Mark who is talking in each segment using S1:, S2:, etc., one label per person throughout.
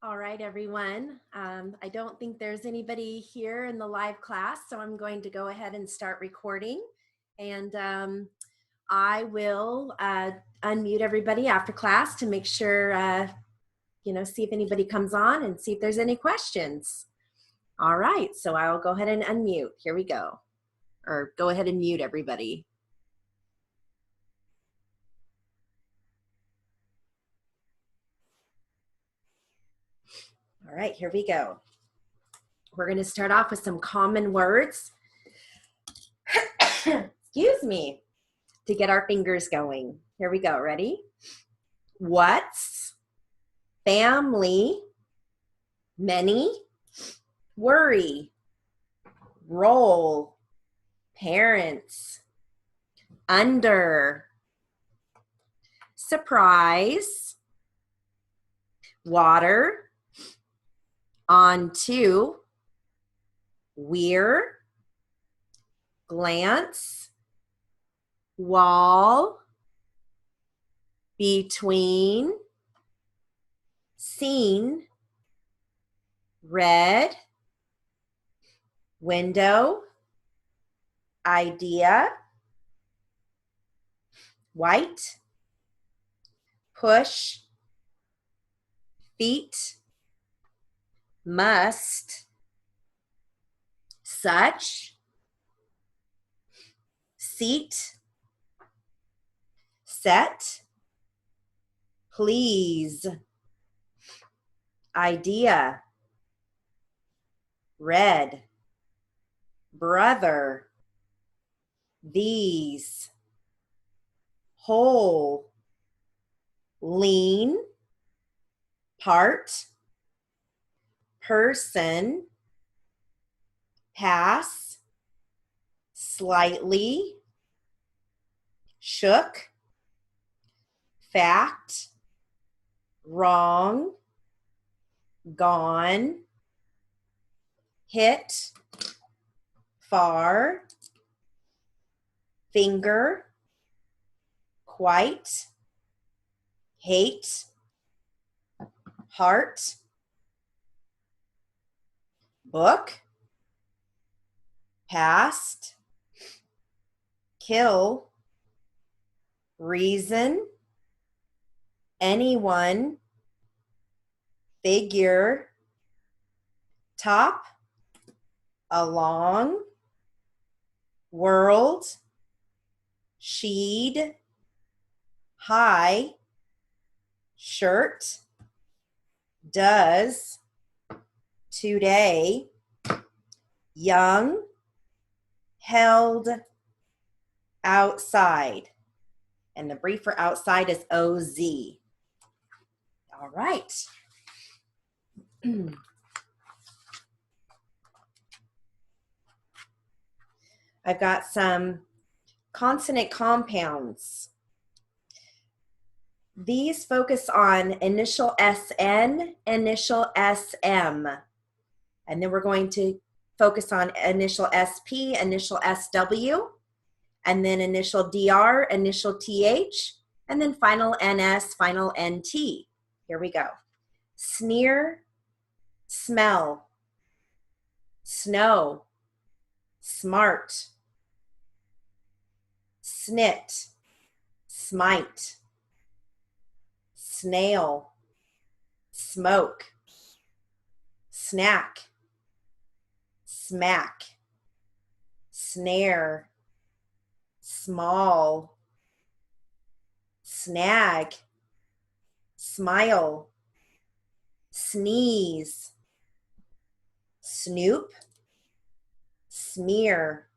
S1: All right, everyone. I don't think there's anybody here in the live class, so I'm going to go ahead and start recording. And I will unmute everybody after class to make sure, see if anybody comes on and see if there's any questions. All right, so I'll go ahead and unmute. Here we go. Or go ahead and mute everybody. All right, here we go. We're going to start off with some common words. Excuse me. To get our fingers going. Here we go. Ready? What's, family, many, worry, roll, parents, under, surprise, water, onto, we're, glance, wall, between, seen, red, window, idea, white, push, feet, must, such, seat, set, please, idea, red, brother, these, whole, lean, part, person, pass, slightly, shook, fact, wrong, gone, hit, far, finger, quite, hate, heart, book, past, kill, reason, anyone, figure, top, along, world, sheed, high, shirt, does, today, young, held, outside. And the brief for outside is OZ. All right. I've got some consonant compounds. These focus on initial SN, initial SM. And then we're going to focus on initial SP, initial SW, and then initial DR, initial TH, and then final NS, final NT. Here we go. Sneer, smell, snow, smart, snit, smite, snail, smoke, snack, smack, snare, small, snag, smile, sneeze, snoop, smear,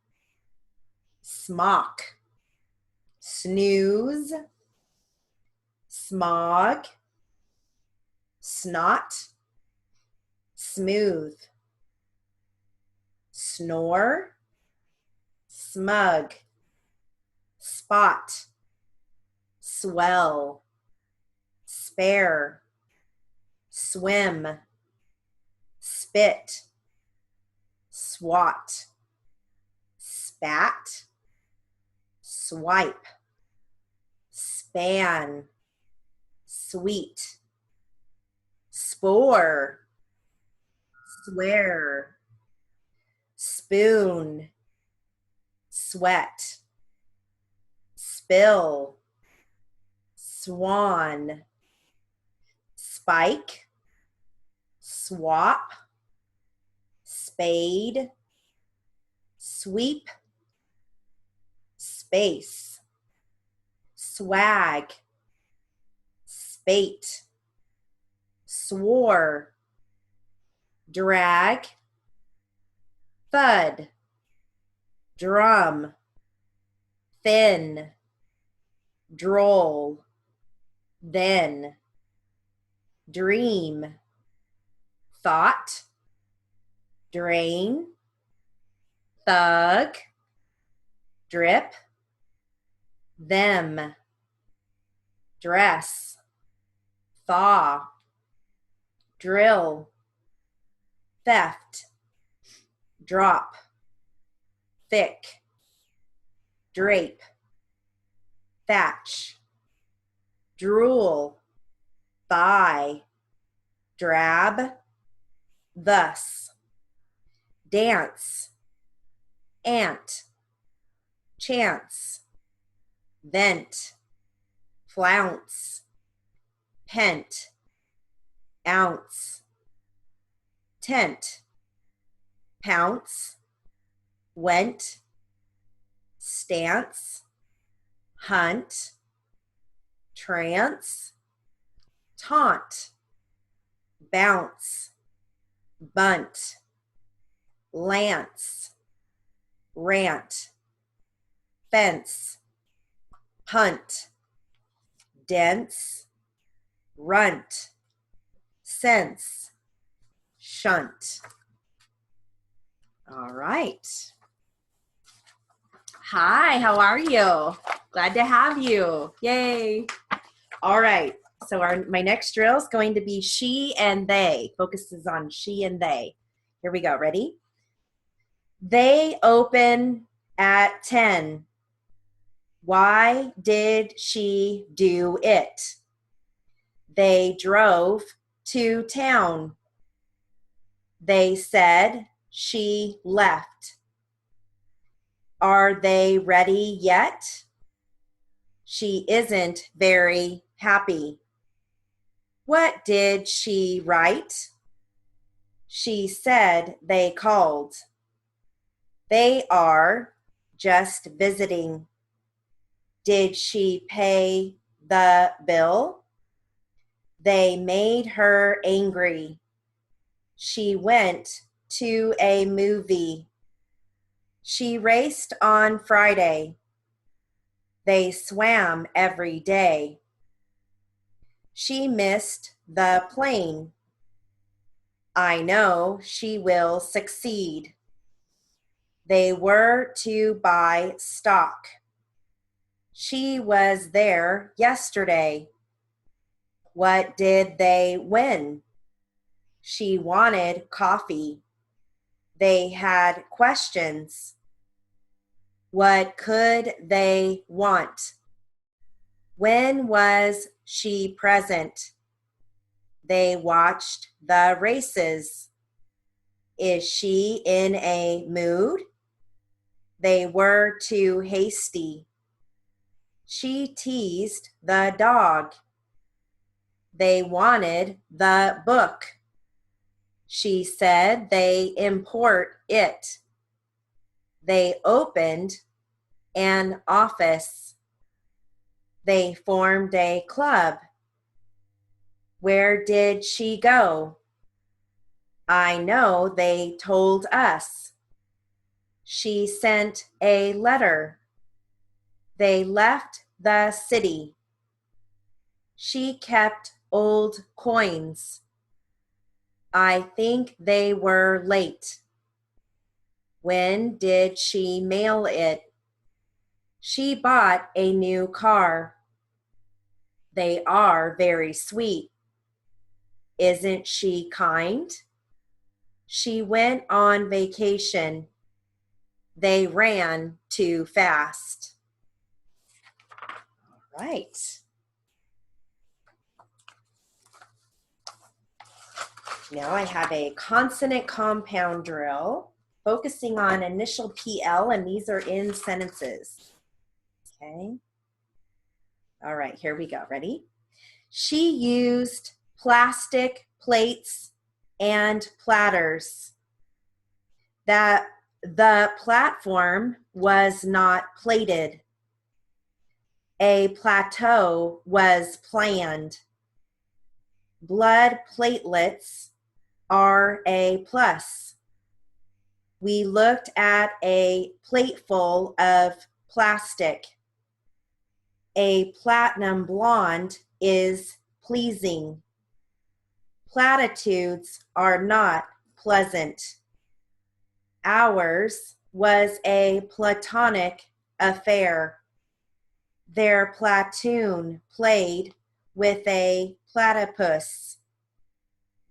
S1: smock, snooze, smog, snot, smooth, snore, smug, spot, swell, spare, swim, spit, swat, spat, swipe, span, sweet, spore, swear, spoon, sweat, spill, swan, spike, swap, spade, sweep, space, swag, spate, swore, drag, thud, drum, thin, droll, then, dream, thought, drain, thug, drip, them, dress, thaw, drill, theft, drop, thick, drape, thatch, drool, thigh, drab, thus, dance, ant, chance, vent, flounce, pent, ounce, tent, pounce, went, stance, hunt, trance, taunt, bounce, bunt, lance, rant, fence, punt, dense, runt, sense, shunt. All right. Hi, how are you? Glad to have you. Yay. All right. So my next drill is going to be she and they. Focuses on she and they. Here we go. Ready? They open at 10. Why did she do it? They drove to town. They said she left. Are they ready yet? She isn't very happy. What did she write? She said they called. They are just visiting. Did she pay the bill? They made her angry. She went to a movie. She raced on Friday. They swam every day. She missed the plane. I know she will succeed. They were to buy stock. She was there yesterday. What did they win? She wanted coffee. They had questions. What could they want? When was she present? They watched the races. Is she in a mood? They were too hasty. She teased the dog. They wanted the book. She said they import it. They opened an office. They formed a club. Where did she go? I know they told us. She sent a letter. They left the city. She kept old coins. I think they were late. When did she mail it? She bought a new car. They are very sweet. Isn't she kind? She went on vacation. They ran too fast. All right. Now I have a consonant compound drill focusing on initial PL, and these are in sentences. Okay. All right, here we go. Ready? She used plastic plates and platters. That the platform was not plated. A plateau was planned. Blood platelets are a plus. We looked at a plateful of plastic. A platinum blonde is pleasing. Platitudes are not pleasant. Ours was a platonic affair. Their platoon played with a platypus.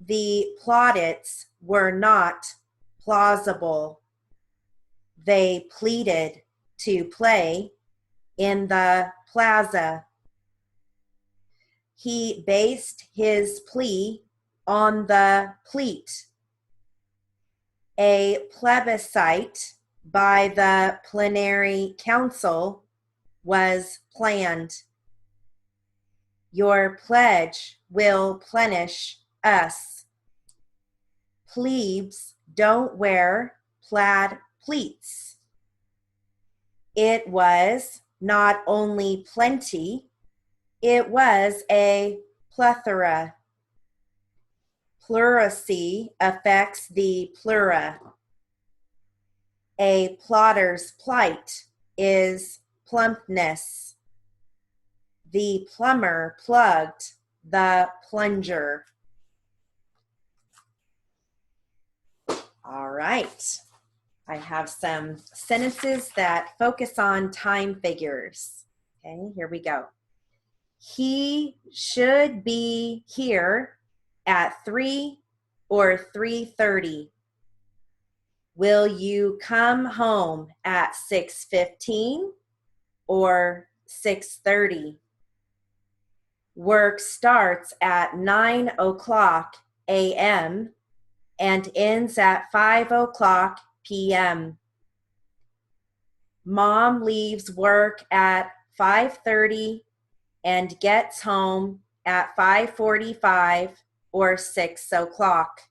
S1: The plaudits were not plausible. They pleaded to play in the plaza. He based his plea on the pleat. A plebiscite by the plenary council was planned. Your pledge will plenish us. Plebes don't wear plaid pleats. It was not only plenty, it was a plethora. Pleurisy affects the pleura. A plotter's plight is plumpness. The plumber plugged the plunger. All right. I have some sentences that focus on time figures. Okay, here we go. He should be here at 3 or 3:30. Will you come home at 6:15 or 6:30? Work starts at 9 o'clock a.m. and ends at 5 o'clock p.m. Mom leaves work at 5:30 and gets home at 5:45 or 6 o'clock.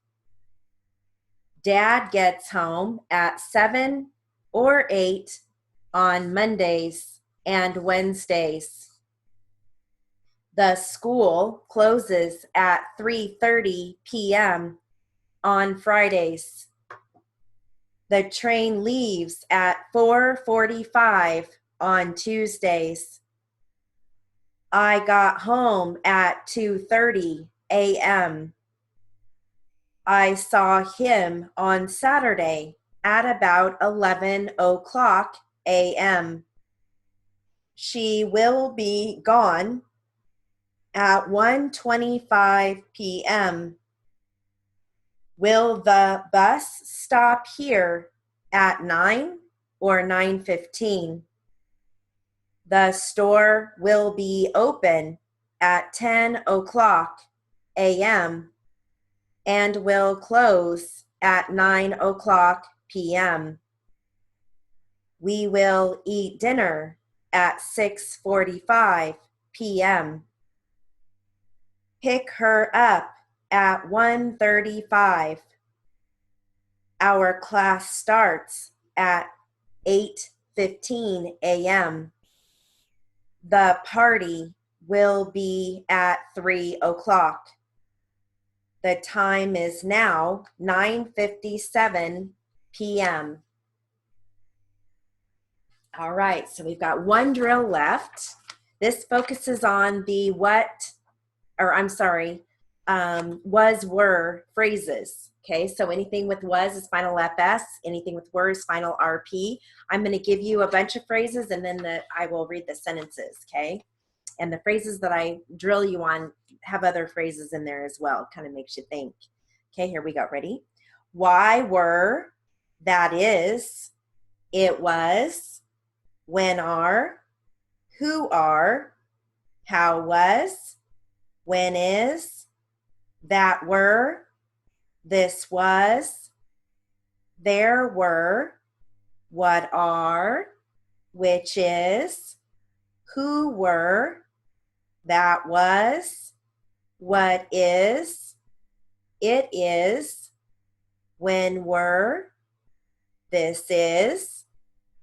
S1: Dad gets home at 7 or 8 on Mondays and Wednesdays. The school closes at 3:30 p.m. on Fridays. The train leaves at 4:45 on Tuesdays. I got home at 2:30 a.m. I saw him on Saturday at about 11 o'clock a.m. She will be gone at 1:25 p.m. Will the bus stop here at 9 or 9:15? The store will be open at 10 o'clock a.m. and will close at 9 o'clock p.m. We will eat dinner at 6:45 p.m. Pick her up at 1:35. Our class starts at 8:15 a.m. The party will be at 3 o'clock. The time is now 9:57 p.m. All right, so we've got one drill left. This focuses on the was, were phrases. Okay, so anything with was is final FS, anything with were is final RP. I'm going to give you a bunch of phrases and then I will read the sentences, okay? And the phrases that I drill you on have other phrases in there as well. Kind of makes you think. Okay, here we go. Ready? Why were, that is, it was, when are, who are, how was, when is, that were, this was, there were, what are, which is, who were, that was, what is, it is, when were, this is,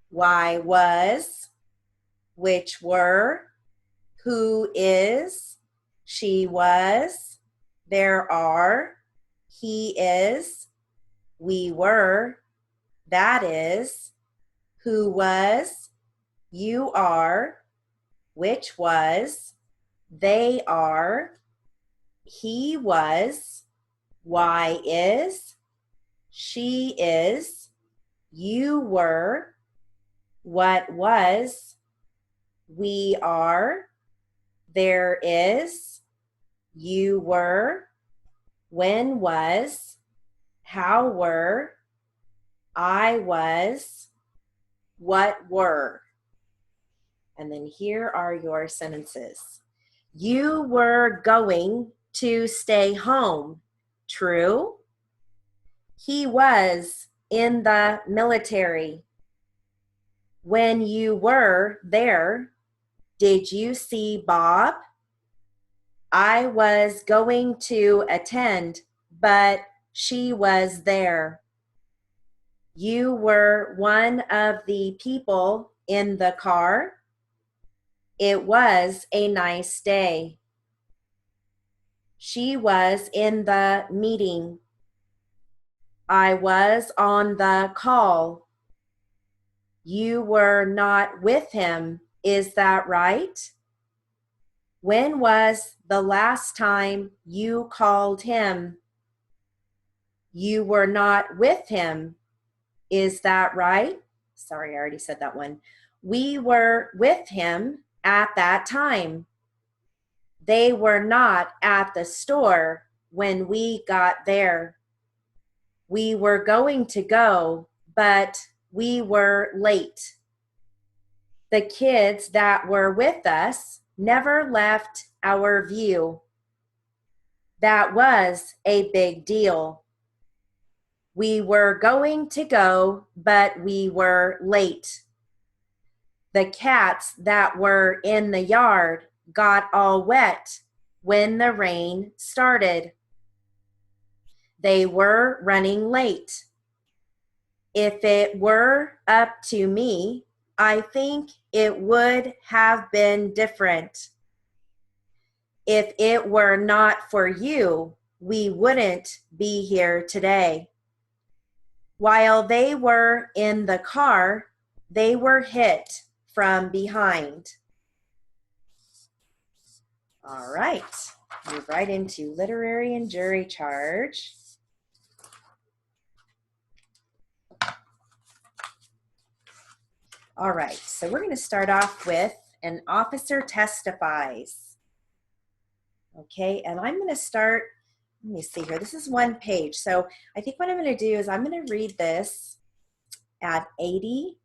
S1: why was, which were, who is, she was, there are, he is, we were, that is, who was, you are, which was, they are, he was, why is, she is, you were, what was, we are, there is, you were, when was, how were, I was, what were. And then here are your sentences. You were going to stay home, true? He was in the military. When you were there, did you see Bob? I was going to attend, but she was there. You were one of the people in the car. It was a nice day. She was in the meeting. I was on the call. You were not with him, is that right? When was the last time you called him? You were not with him, is that right? Sorry, I already said that one. We were with him at that time. They were not at the store when we got there. We were going to go, but we were late. The kids that were with us never left our view. That was a big deal. We were going to go, but we were late. The cats that were in the yard got all wet when the rain started. They were running late. If it were up to me, I think it would have been different. If it were not for you, we wouldn't be here today. While they were in the car, they were hit from behind. All right, move right into literary and jury charge. All right, so we're going to start off with an officer testifies. Okay, and I'm going to start, let me see here, this is one page. So I think what I'm going to do is I'm going to read this at 80.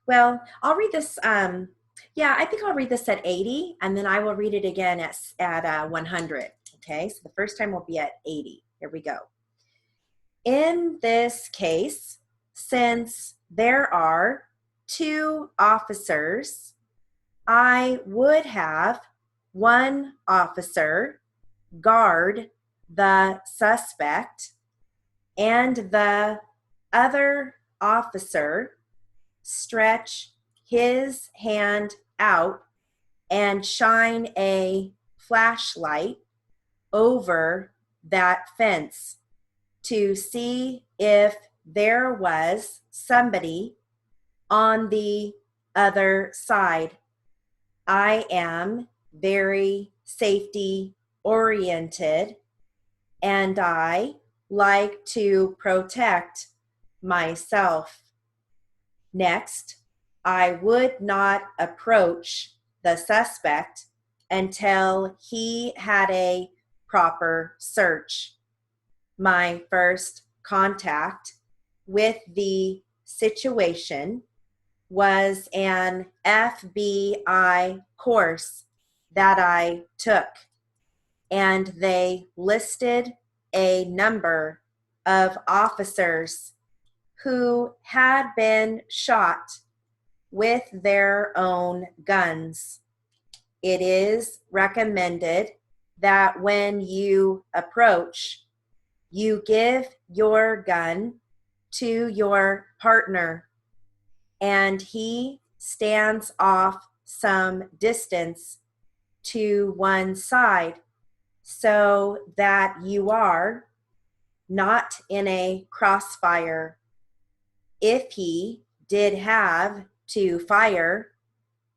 S1: Well, I'll read this, yeah, I think I'll read this at 80, and then I will read it again at 100. Okay, so the first time will be at 80. Here we go. In this case, since there are 2 officers, I would have 1 officer guard the suspect and the other officer stretch his hand out and shine a flashlight over that fence to see if there was somebody on the other side. I am very safety oriented and I like to protect myself. Next, I would not approach the suspect until he had a proper search. My first contact with the situation was an FBI course that I took, and they listed a number of officers who had been shot with their own guns. It is recommended that when you approach, you give your gun to your partner and he stands off some distance to one side so that you are not in a crossfire. If he did have to fire,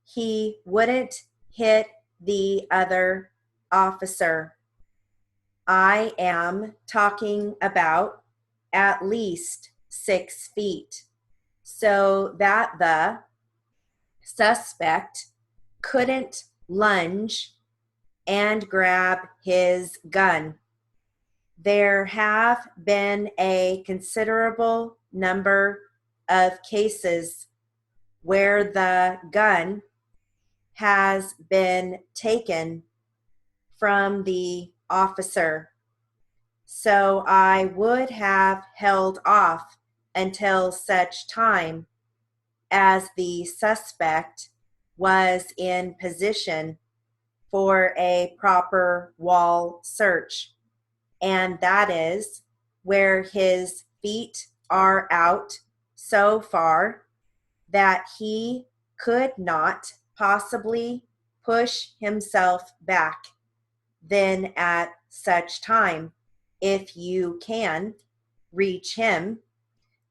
S1: he wouldn't hit the other officer. I am talking about at least 6 feet so that the suspect couldn't lunge and grab his gun. There have been a considerable number of cases where the gun has been taken from the officer. So I would have held off until such time as the suspect was in position for a proper wall search. And that is where his feet are out so far that he could not possibly push himself back. Then at such time, if you can reach him,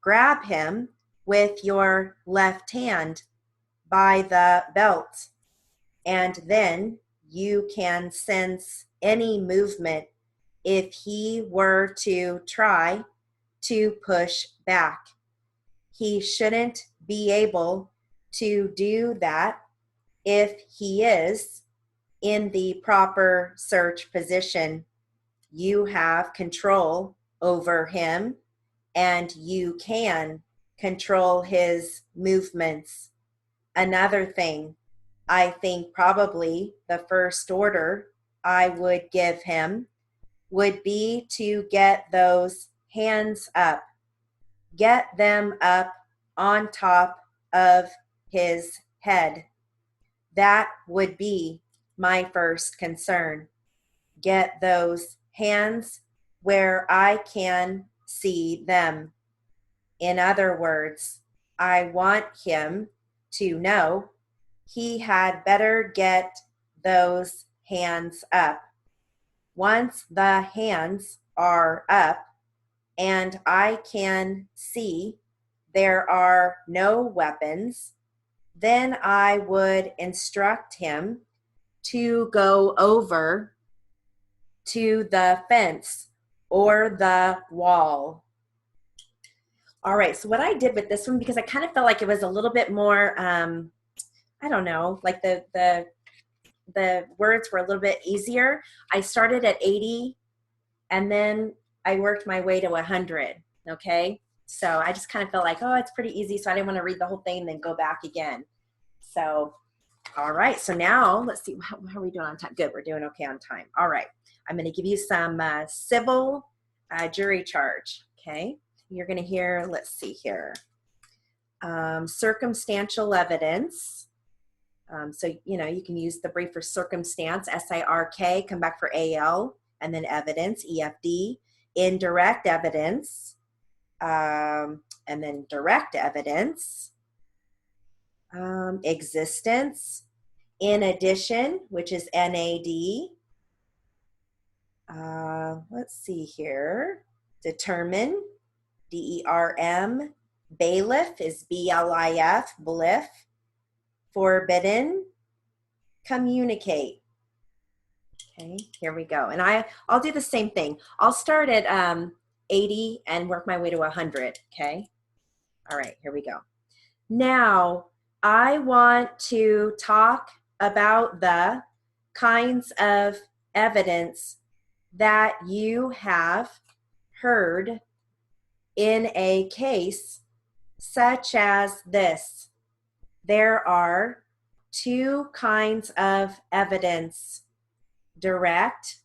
S1: grab him with your left hand by the belt, and then you can sense any movement if he were to try to push back. He shouldn't be able to do that if he is in the proper search position. You have control over him and you can control his movements. Another thing, I think probably the first order I would give him would be to get those hands up. Get them up on top of his head. That would be my first concern. Get those hands where I can see them. In other words, I want him to know he had better get those hands up. Once the hands are up and I can see there are no weapons, then I would instruct him to go over to the fence or the wall. All right, so what I did with this one, because I kind of felt like it was a little bit more, I don't know, like the words were a little bit easier. I started at 80 and then I worked my way to 100, okay? So I just kind of felt like, oh, it's pretty easy, so I didn't want to read the whole thing and then go back again. So, all right, so now let's see, how are we doing on time? Good, we're doing okay on time. All right, I'm going to give you some civil jury charge, okay? You're going to hear, let's see here, circumstantial evidence. So, you know, you can use the brief for circumstance, SIRK, come back for AL, and then evidence, EFD, indirect evidence, and then direct evidence, existence, in addition, which is NAD. Let's see here, determine, DERM, bailiff is BLIF, bliff, forbidden, communicate. Okay, here we go. And I'll do the same thing. I'll start at 80 and work my way to 100, okay? All right, here we go. Now, I want to talk about the kinds of evidence that you have heard in a case such as this. There are two kinds of evidence, direct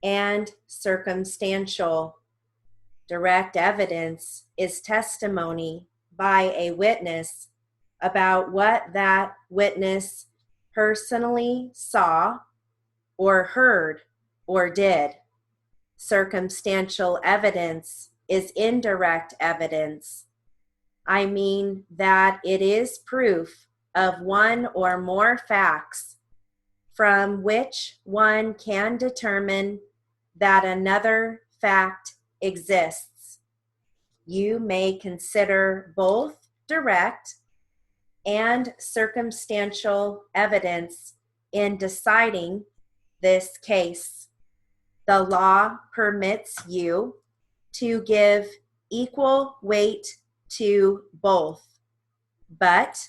S1: and circumstantial. Direct evidence is testimony by a witness about what that witness personally saw or heard or did. Circumstantial evidence is indirect evidence. I mean that it is proof of one or more facts from which one can determine that another fact exists. You may consider both direct and circumstantial evidence in deciding this case. The law permits you to give equal weight to both, but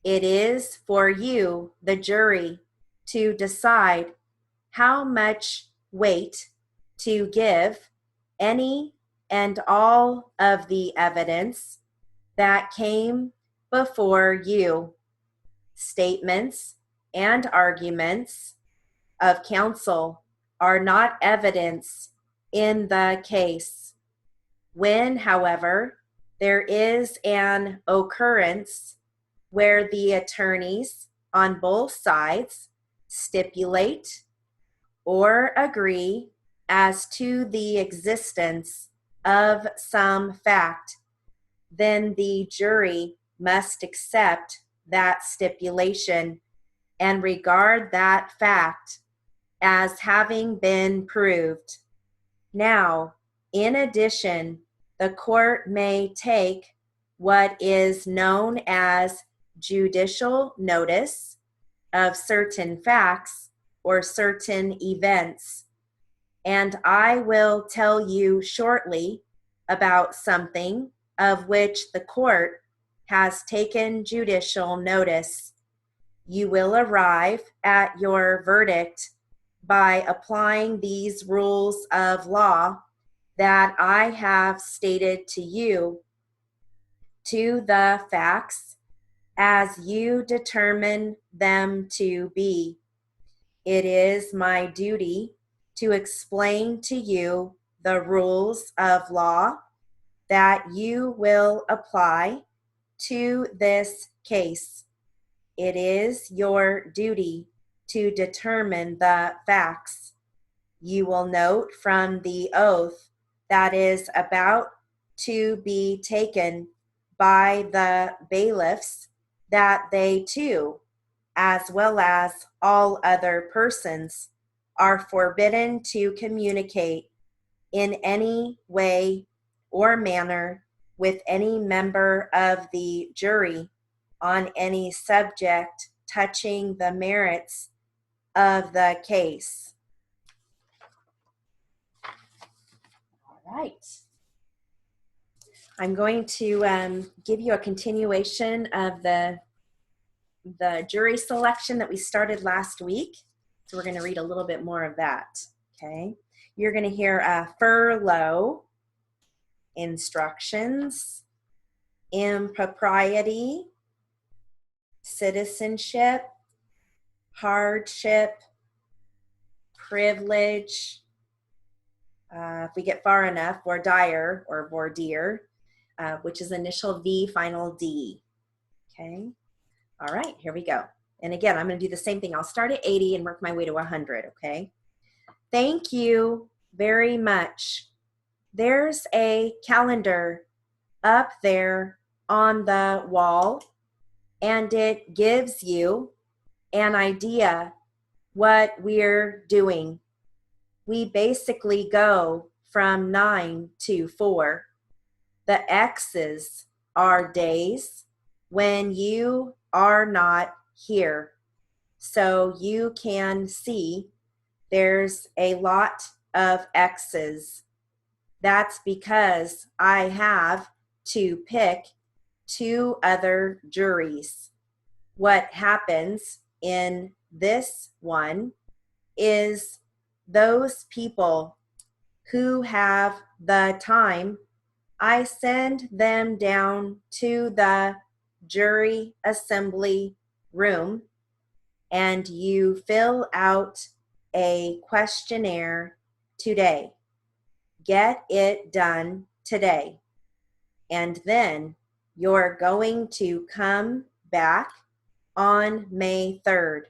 S1: it is for you, the jury, to decide how much weight to give any and all of the evidence that came before you. Statements and arguments of counsel are not evidence in the case. When, however, there is an occurrence where the attorneys on both sides stipulate or agree as to the existence of some fact, then the jury must accept that stipulation and regard that fact as having been proved. Now, in addition, the court may take what is known as judicial notice of certain facts or certain events. And I will tell you shortly about something of which the court has taken judicial notice. You will arrive at your verdict by applying these rules of law that I have stated to you to the facts as you determine them to be. It is my duty to explain to you the rules of law that you will apply to this case. It is your duty to determine the facts. You will note from the oath that is about to be taken by the bailiffs that they too, as well as all other persons, are forbidden to communicate in any way or manner with any member of the jury on any subject touching the merits of the case. All right. I'm going to give you a continuation of the jury selection that we started last week. So we're going to read a little bit more of that. Okay. You're going to hear furlough, instructions, impropriety, citizenship, hardship, privilege. If we get far enough, voir dire or voir dire, which is initial V, final D. Okay. All right, here we go. And again, I'm going to do the same thing. I'll start at 80 and work my way to 100, okay? Thank you very much. There's a calendar up there on the wall, and it gives you an idea what we're doing. We basically go from 9 to 4. The X's are days when you are not here. So you can see there's a lot of X's. That's because I have to pick 2 other juries. What happens in this one is those people who have the time, I send them down to the jury assembly room, and you fill out a questionnaire today. Get it done today. And then you're going to come back on May 3rd.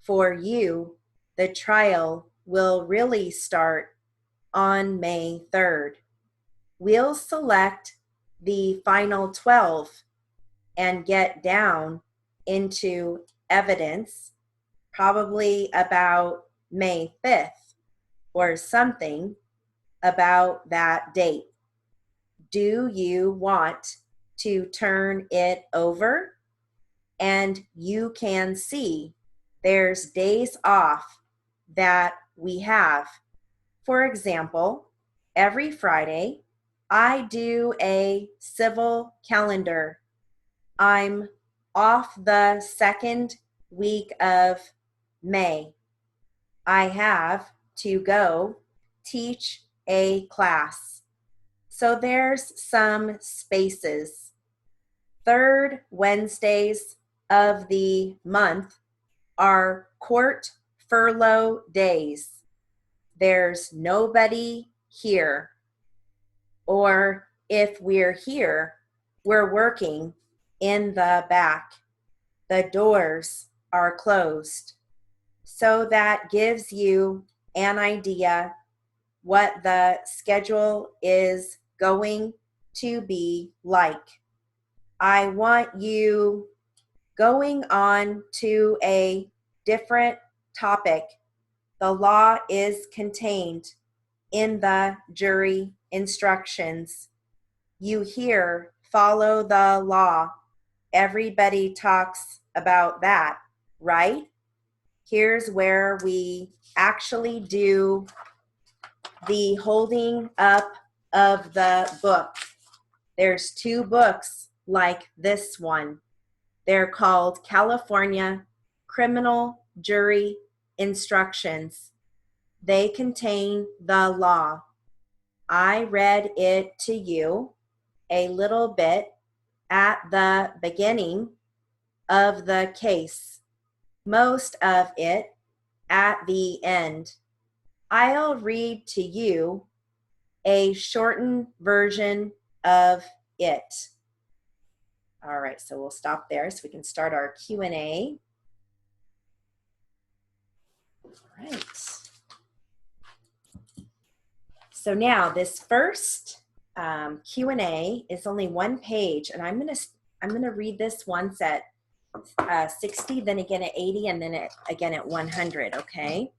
S1: For you, the trial will really start on May 3rd. We'll select the final 12 and get down into evidence probably about May 5th or something about that date. Do you want to turn it over? And you can see there's days off that we have. For example, every Friday, I do a civil calendar. I'm off the second week of May. I have to go teach a class. So there's some spaces. Third Wednesdays of the month are court furlough days. There's nobody here. Or if we're here, we're working in the back. The doors are closed. So that gives you an idea what the schedule is going to be like. I want you going on to a different topic. The law is contained in the jury instructions. You hear, follow the law. Everybody talks about that, right? Here's where we actually do the holding up of the book. There's two books like this one. They're called California Criminal Jury Instructions. They contain the law. I read it to you a little bit at the beginning of the case, most of it at the end. I'll read to you a shortened version of it. All right, so we'll stop there so we can start our Q&A. All right. So now this first Q&A is only one page, and I'm gonna read this once at 60, then again at 80, and then again at 100. Okay,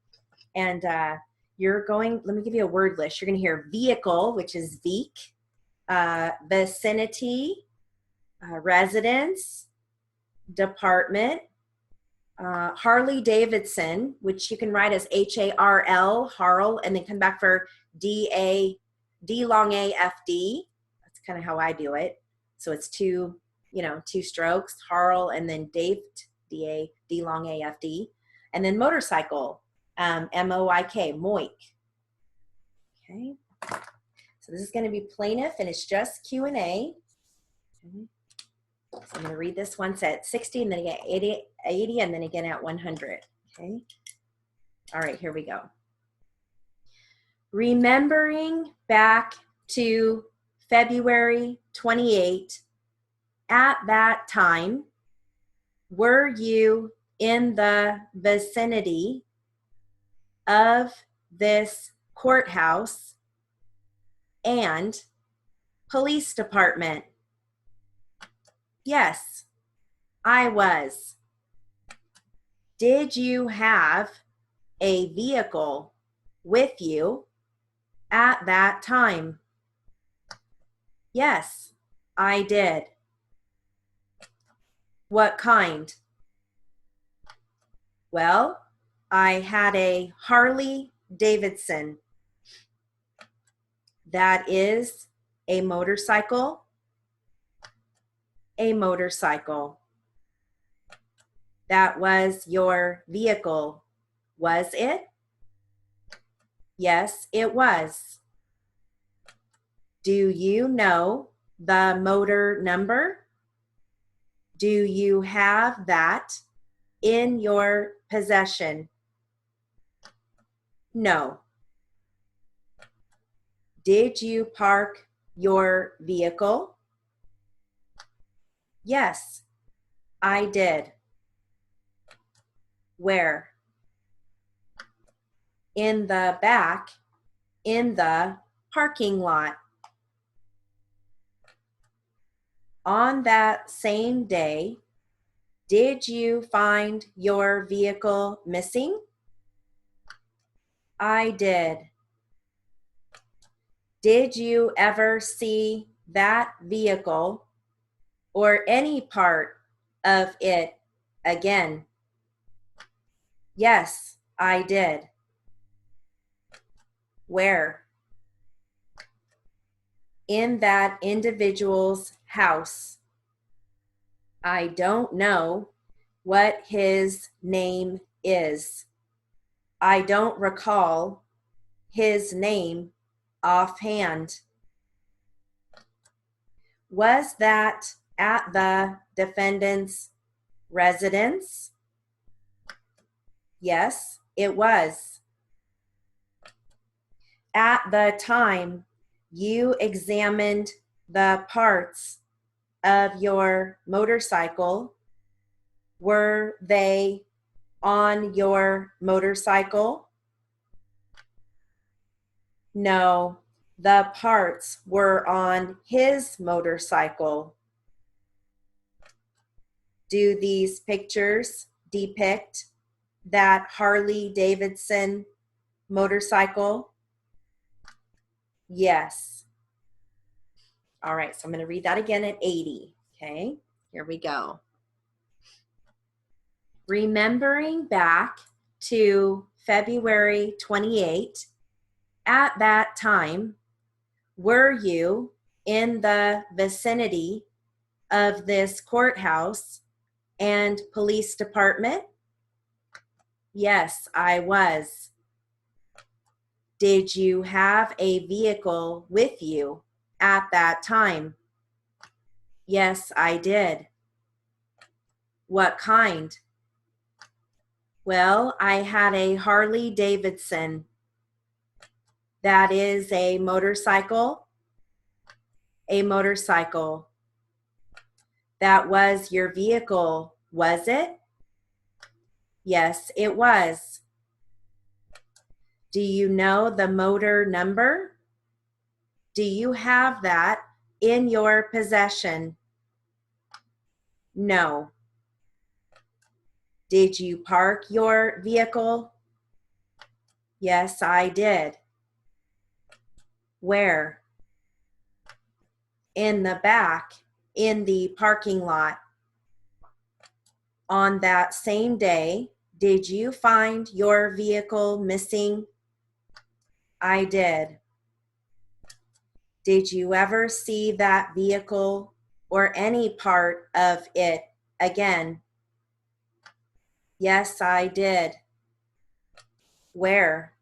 S1: and you're going. Let me give you a word list. You're gonna hear vehicle, which is veek, vicinity, residence, department, Harley Davidson, which you can write as H-A-R-L, Harl, and then come back for D long A F D. That's kind of how I do it. So it's two strokes, Harl, and then Dave, D long A F D, and then motorcycle, M-O-I-K, Moik. Okay. So this is going to be plaintiff, and it's just Q&A. Okay. So I'm going to read this once at 60, and then again 80, and then again at 100. Okay. All right, here we go. Remembering back to February 28, at that time, were you in the vicinity of this courthouse and police department? Yes, I was. Did you have a vehicle with you at that time? Yes, I did. What kind? Well, I had a Harley Davidson. That is a motorcycle. A motorcycle. That was your vehicle, was it? Yes, it was. Do you know the motor number? Do you have that in your possession? No. Did you park your vehicle? Yes, I did. Where? In the back, in the parking lot. On that same day, did you find your vehicle missing? I did. Did you ever see that vehicle or any part of it again? Yes, I did. Where? In that individual's house. I don't know what his name is. I don't recall his name offhand. Was that at the defendant's residence? Yes, it was. At the time you examined the parts of your motorcycle, were they on your motorcycle? No, the parts were on his motorcycle. Do these pictures depict that Harley Davidson motorcycle? Yes. All right, so I'm going to read that again at 80. Okay, here we go. Remembering back to February 28, at that time, were you in the vicinity of this courthouse and police department? Yes, I was. Did you have a vehicle with you at that time? Yes, I did. What kind? Well, I had a Harley Davidson. That is a motorcycle? A motorcycle. That was your vehicle, was it? Yes, it was. Do you know the motor number? Do you have that in your possession? No. Did you park your vehicle? Yes, I did. Where? In the back, in the parking lot. On that same day, did you find your vehicle missing? I did. Did you ever see that vehicle or any part of it again? Yes, I did. Where?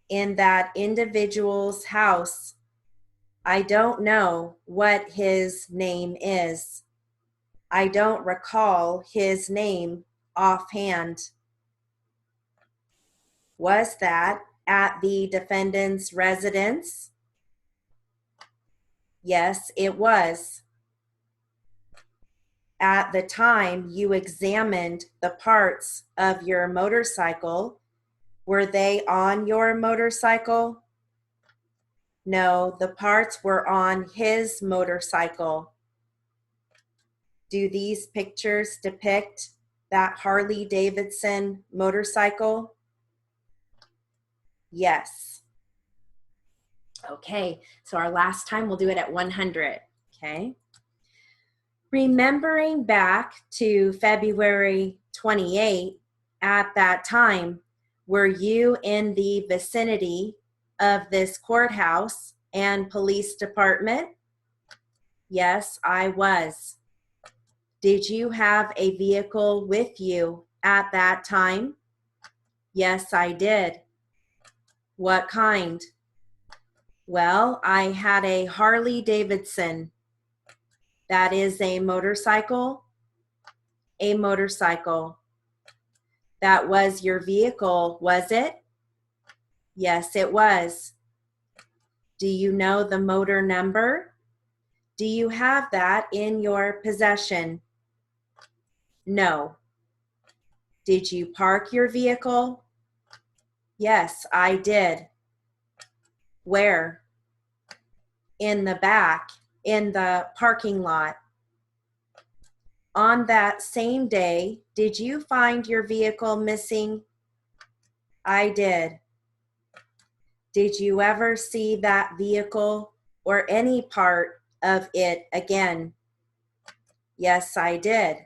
S1: In that individual's house. I don't know what his name is. I don't recall his name offhand. Was that at the defendant's residence? Yes, it was. At the time you examined the parts of your motorcycle, were they on your motorcycle? No, the parts were on his motorcycle. Do these pictures depict that Harley Davidson motorcycle? Yes. Okay, so our last time we'll do it at 100, okay? Remembering back to February 28, at that time, were you in the vicinity of this courthouse and police department? Yes, I was. Did you have a vehicle with you at that time? Yes, I did. What kind? Well, I had a Harley Davidson. That is a motorcycle? A motorcycle. That was your vehicle, was it? Yes, it was. Do you know the motor number? Do you have that in your possession? No. Did you park your vehicle? Yes, I did. Where? In the back, in the parking lot. On that same day, did you find your vehicle missing? I did. Did you ever see that vehicle or any part of it again? Yes, I did.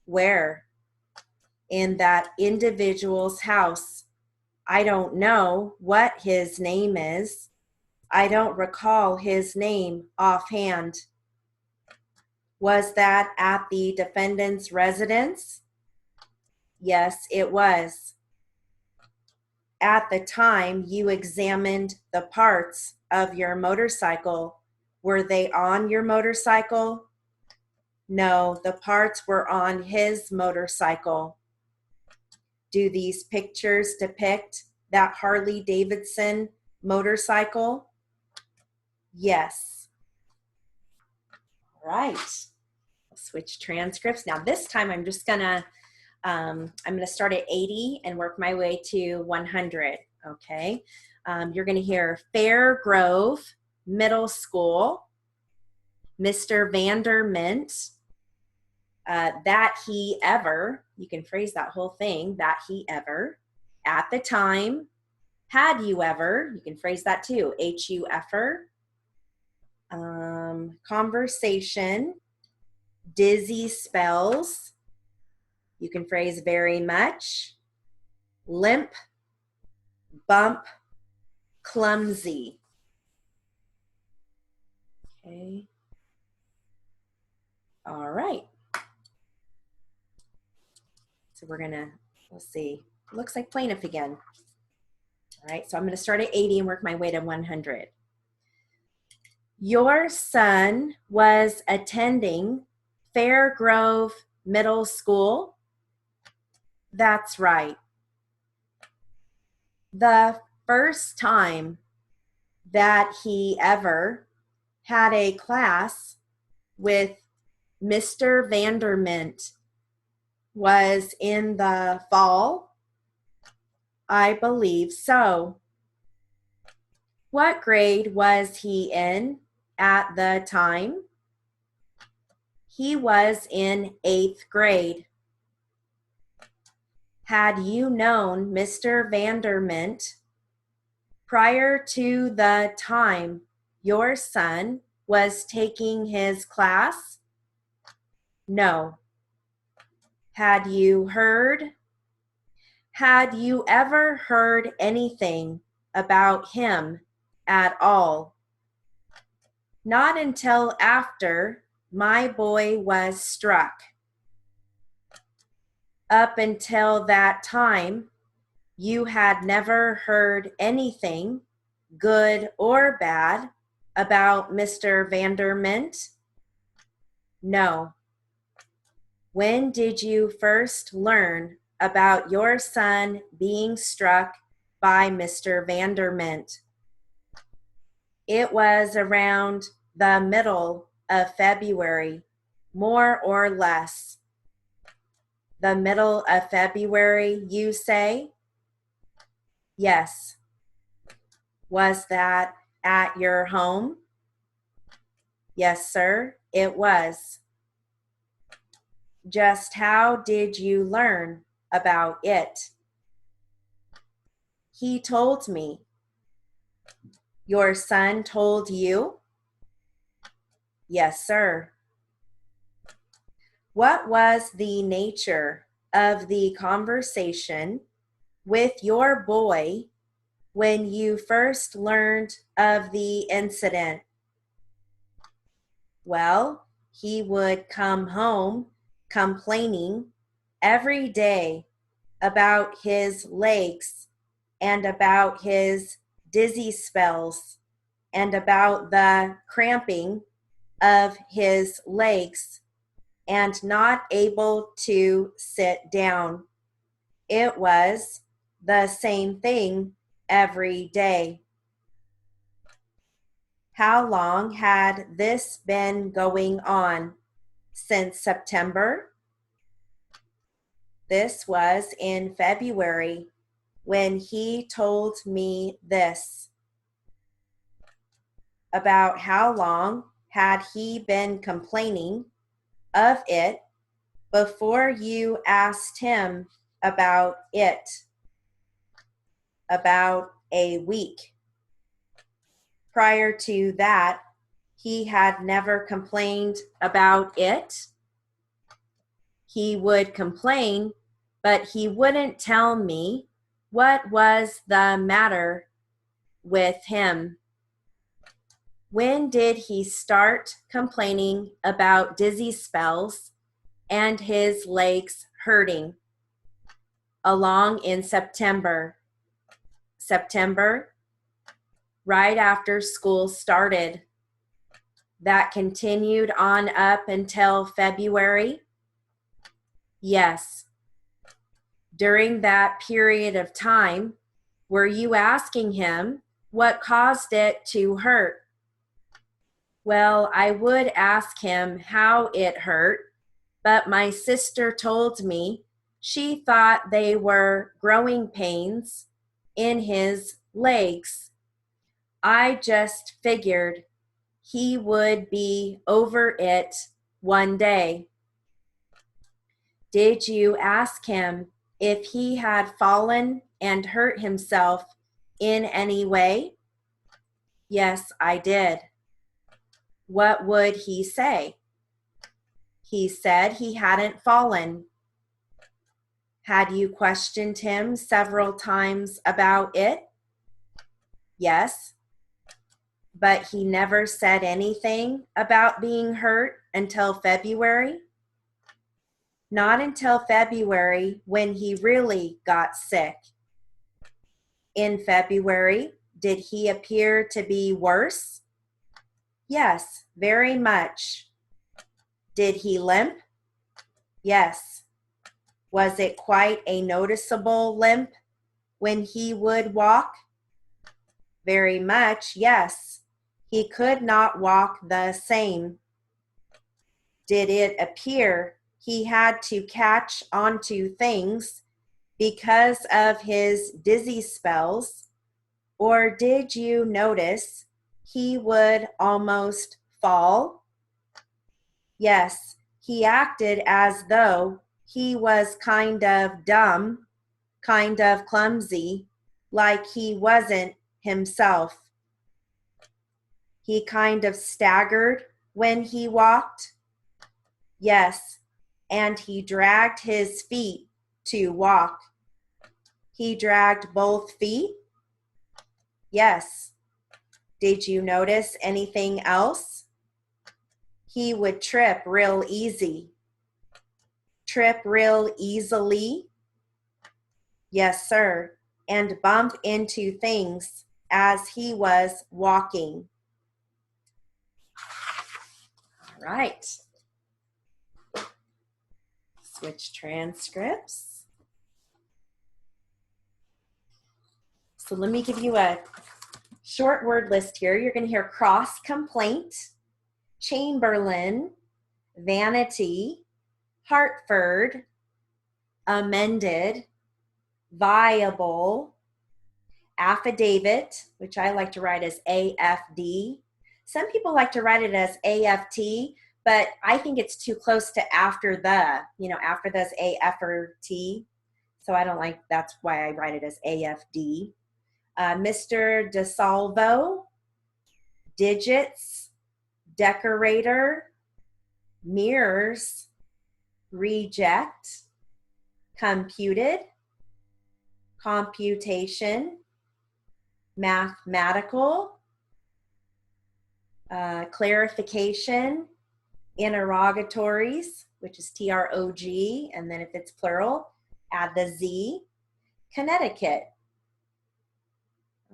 S1: Where? In that individual's house. I don't know what his name is. I don't recall his name offhand. Was that at the defendant's residence? Yes, it was. At the time you examined the parts of your motorcycle, were they on your motorcycle? No, the parts were on his motorcycle. Do these pictures depict that Harley-Davidson motorcycle? Yes. All right. I'll switch transcripts. Now this time I'm just gonna start at 80 and work my way to 100. Okay. You're gonna hear Fair Grove Middle School, Mr. Vanderment, that he ever, you can phrase that whole thing, that he ever, at the time, had you ever, you can phrase that too, H-U-F-er, conversation, dizzy spells, you can phrase very much, limp, bump, clumsy. Okay. All right. So we're gonna, let's see, looks like plaintiff again. All right, so I'm gonna start at 80 and work my way to 100. Your son was attending Fair Grove Middle School? That's right. The first time that he ever had a class with Mr. Vanderment was in the fall? I believe so. What grade was he in at the time? He was in 8th grade. Had you known Mr. Vanderment prior to the time your son was taking his class? No. Had you ever heard anything about him at all? Not until after my boy was struck. Up until that time, you had never heard anything, good or bad, about Mr. Vanderment? No. When did you first learn about your son being struck by Mr. Vanderment? It was around the middle of February, more or less. The middle of February, you say? Yes. Was that at your home? Yes, sir, it was. Just how did you learn about it? He told me. Your son told you? Yes, sir. What was the nature of the conversation with your boy when you first learned of the incident? Well, he would come home complaining every day about his legs and about his dizzy spells and about the cramping of his legs and not able to sit down. It was the same thing every day. How long had this been going on? Since September. This was in February when he told me this. About how long had he been complaining of it before you asked him about it? About a week. Prior to that, he had never complained about it. He would complain, but he wouldn't tell me what was the matter with him. When did he start complaining about dizzy spells and his legs hurting? Along in September. September, right after school started. That continued on up until February? Yes. During that period of time, were you asking him what caused it to hurt? Well, I would ask him how it hurt, but my sister told me she thought they were growing pains in his legs. I just figured he would be over it one day. Did you ask him if he had fallen and hurt himself in any way? Yes, I did. What would he say? He said he hadn't fallen. Had you questioned him several times about it? Yes. But he never said anything about being hurt until February? Not until February, when he really got sick. In February, did he appear to be worse? Yes, very much. Did he limp? Yes. Was it quite a noticeable limp when he would walk? Very much, yes. He could not walk the same. Did it appear he had to catch onto things because of his dizzy spells, or did you notice he would almost fall? Yes, he acted as though he was kind of dumb, kind of clumsy, like he wasn't himself. He kind of staggered when he walked? Yes, and he dragged his feet to walk. He dragged both feet? Yes. Did you notice anything else? He would trip real easy. Trip real easily? Yes, sir, and bump into things as he was walking. All right. Switch transcripts. So let me give you a short word list here. You're going to hear cross complaint, Chamberlain, vanity, Hartford, amended, viable, affidavit, which I like to write as AFD. Some people like to write it as AFT, but I think it's too close to after the, after there's AF or T. So I don't like, that's why I write it as AFD. Mr. DeSalvo, digits, decorator, mirrors, reject, computed, computation, mathematical, clarification, interrogatories, which is TROG, and then if it's plural, add the Z, Connecticut.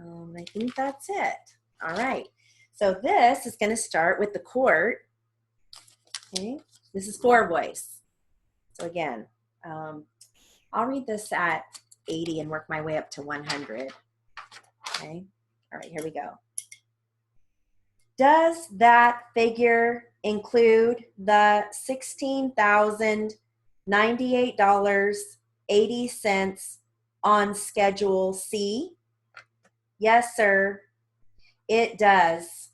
S1: I think that's it. All right. So this is going to start with the court. Okay. This is for voice. So again, I'll read this at 80 and work my way up to 100. Okay. All right, here we go. Does that figure include the $16,098.80 on Schedule C? Yes, sir, it does.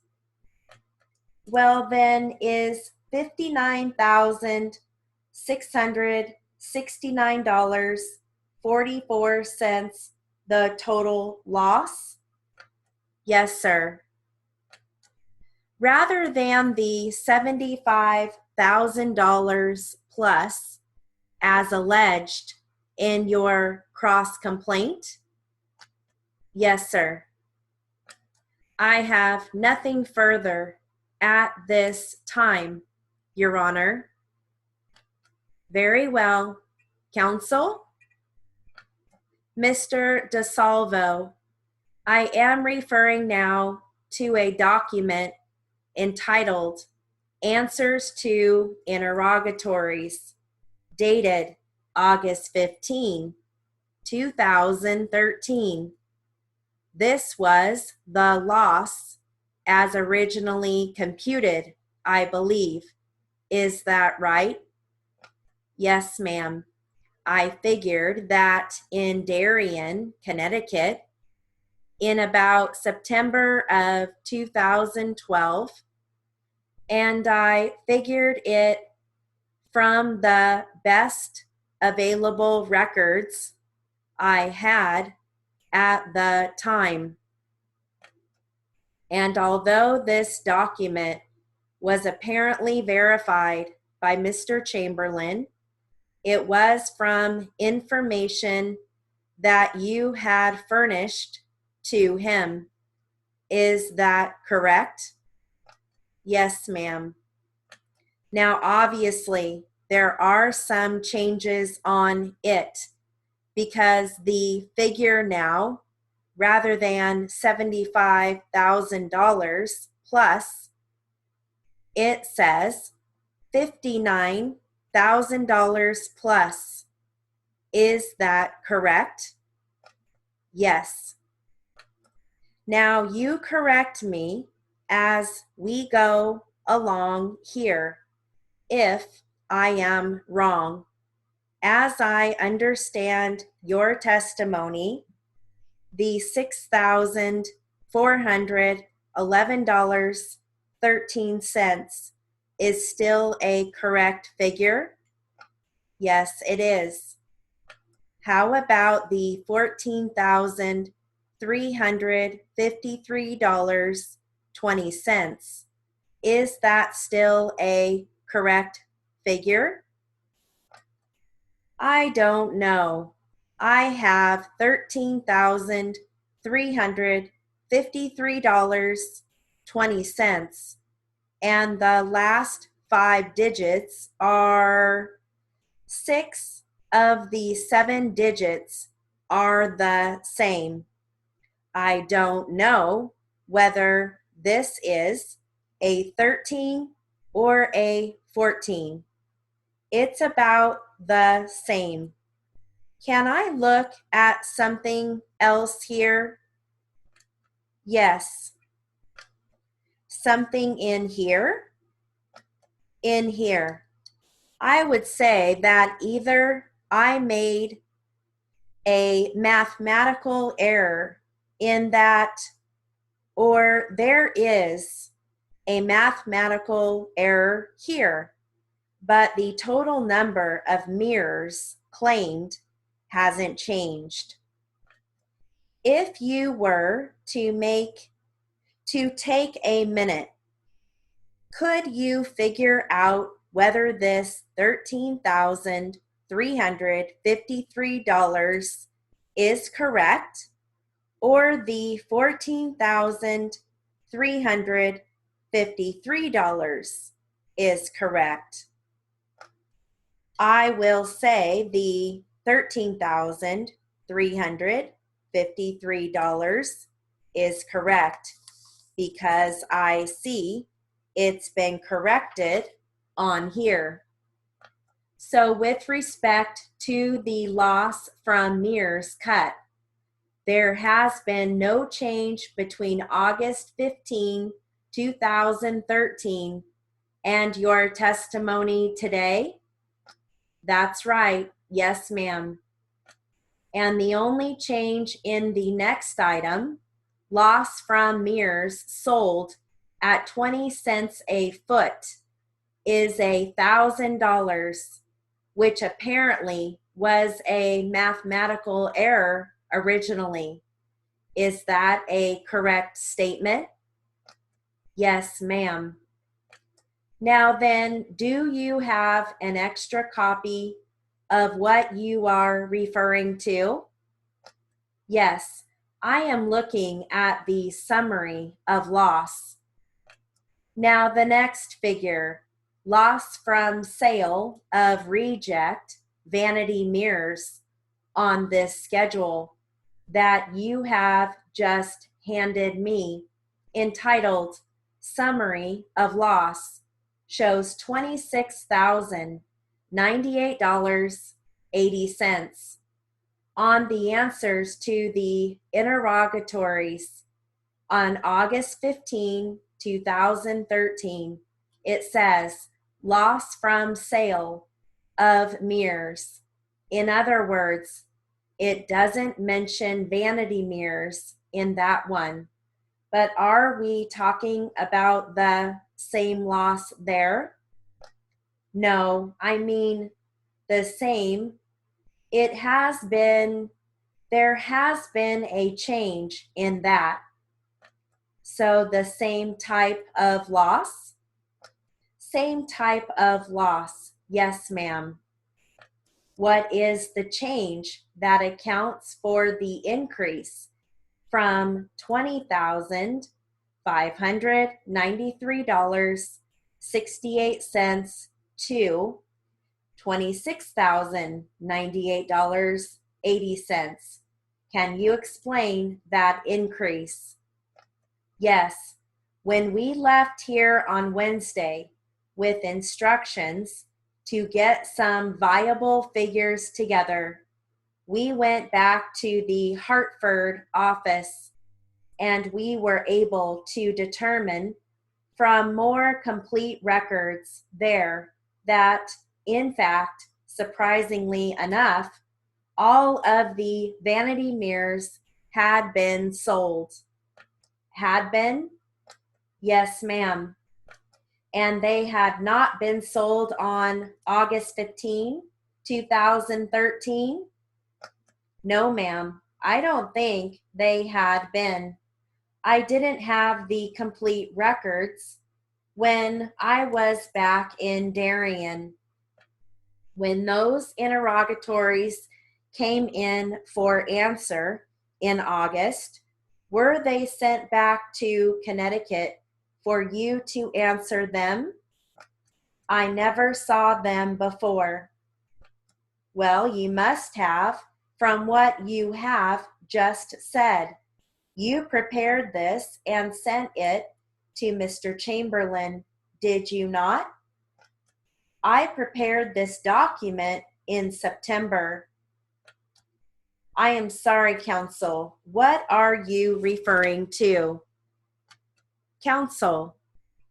S1: Well, then, is $59,669.44 the total loss? Yes, sir. Rather than the $75,000 plus as alleged in your cross complaint? Yes, sir. I have nothing further at this time, Your Honor. Very well. Counsel? Mr. DeSalvo, I am referring now to a document entitled Answers to Interrogatories, dated August 15, 2013. This was the loss as originally computed, I believe. Is that right? Yes, ma'am. I figured that in Darien, Connecticut, in about September of 2012, and I figured it from the best available records I had at the time. And although this document was apparently verified by Mr. Chamberlain, it was from information that you had furnished to him. Is that correct? Yes, ma'am. Now, obviously, there are some changes on it because the figure now, rather than $75,000 plus, it says $59,000 plus. Is that correct? Yes. Now you correct me as we go along here if I am wrong. As I understand your testimony, the $6,411.13 is still a correct figure? Yes, it is. How about the $14,353.20? Is that still a correct figure? I don't know. I have $13,353.20, and the last 5 digits are 6 of the 7 digits are the same. I don't know whether this is a 13 or a 14. It's about the same. Can I look at something else here? Yes. Something in here? In here. I would say that either I made a mathematical error in that, or there is a mathematical error here, but the total number of mirrors claimed hasn't changed. If you were to take a minute, could you figure out whether this $13,353 is correct or the $14,353 is correct? I will say the $13,353 is correct because I see it's been corrected on here. So with respect to the loss from mirrors cut, there has been no change between August 15, 2013, and your testimony today? That's right. Yes, ma'am. And the only change in the next item, loss from mirrors sold at 20 cents a foot, is $1,000, which apparently was a mathematical error originally. Is that a correct statement? Yes, ma'am. Now then, do you have an extra copy of what you are referring to? Yes, I am looking at the summary of loss. Now the next figure, loss from sale of reject vanity mirrors on this schedule that you have just handed me, entitled Summary of Loss, shows $26,098.80. On the answers to the interrogatories on August 15, 2013, it says loss from sale of mirrors. In other words, it doesn't mention vanity mirrors in that one. But are we talking about the same loss there? No, I mean the same. There has been a change in that. So the same type of loss? Same type of loss, yes, ma'am. What is the change that accounts for the increase from $20,593.68 to $26,098.80? Can you explain that increase? Yes, when we left here on Wednesday with instructions to get some viable figures together, we went back to the Hartford office and we were able to determine from more complete records there that, in fact, surprisingly enough, all of the vanity mirrors had been sold. Had been? Yes, ma'am. And they had not been sold on August 15, 2013? No, ma'am. I don't think they had been. I didn't have the complete records when I was back in Darien. When those interrogatories came in for answer in August, were they sent back to Connecticut for you to answer them? I never saw them before. Well, you must have, from what you have just said. You prepared this and sent it to Mr. Chamberlain, did you not? I prepared this document in September. I am sorry, counsel. What are you referring to? Counsel,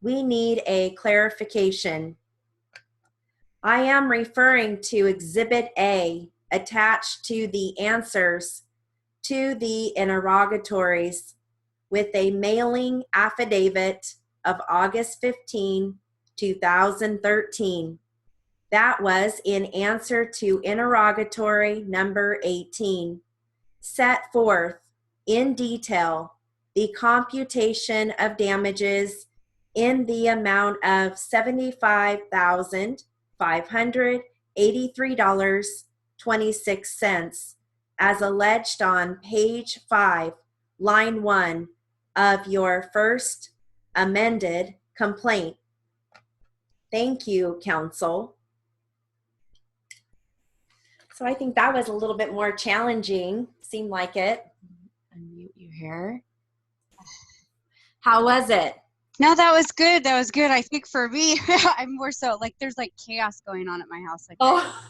S1: we need a clarification. I am referring to Exhibit A attached to the answers to the interrogatories with a mailing affidavit of August 15, 2013. That was in answer to interrogatory number 18. Set forth in detail the computation of damages in the amount of $75,583.26 as alleged on page 5, line 1 of your first amended complaint. Thank you, counsel. So I think that was a little bit more challenging. Seemed like it. Unmute you here. How was it?
S2: No, that was good. That was good. I think for me, I'm more so like there's like chaos going on at my house. Like,
S1: oh,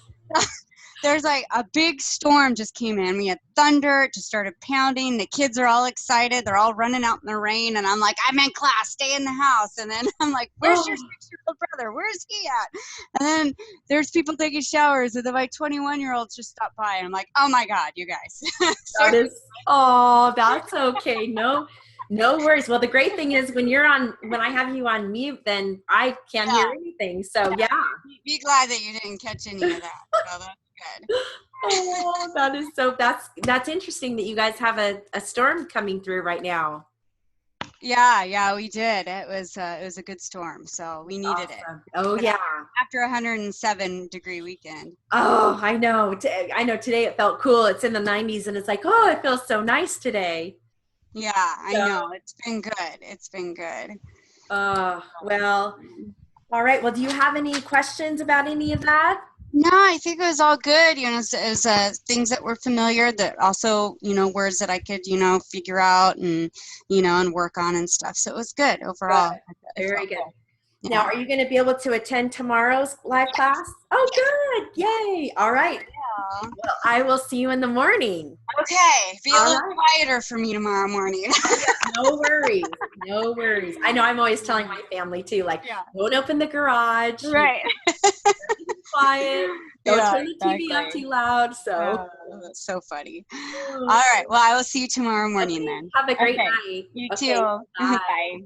S2: there's like a big storm just came in. We had thunder, it just started pounding. The kids are all excited. They're all running out in the rain. And I'm like, I'm in class, stay in the house. And then I'm like, where's your 6-year-old brother? Where's he at? And then there's people taking showers. And then my 21-year-olds just stopped by. And I'm like, oh my God, you guys.
S1: That is, oh, that's okay. No worries. Well, the great thing is when I have you on mute, then I can't hear anything. So yeah.
S2: Be glad that you didn't catch any of that. So that's good.
S1: Oh, that's interesting that you guys have a storm coming through right now.
S2: Yeah, we did. It was a good storm, so we needed it.
S1: Oh, yeah.
S2: After a 107-degree weekend.
S1: Oh, I know. I know today it felt cool. It's in the 90s and it's like, oh, it feels so nice today.
S2: Yeah, I know. It's been good. It's been good.
S1: Well, all right. Well, do you have any questions about any of that?
S2: No, I think it was all good. You know, it was things that were familiar, that also, you know, words that I could, you know, figure out and, you know, and work on and stuff. So it was good overall.
S1: Good. Very good.
S2: Yeah.
S1: Now, are you going to be able to attend tomorrow's live class? Oh, good. Yay. All right. Yeah. Well, I will see you in the morning.
S2: Okay. Be a little quieter for me tomorrow morning.
S1: No worries. No worries. I know I'm always telling my family too, like, don't open the garage.
S2: Right.
S1: Be quiet. Don't turn the TV on too loud. So
S2: that's so funny. All right. Well, I will see you tomorrow morning then.
S1: Have a great night.
S2: You too. Bye.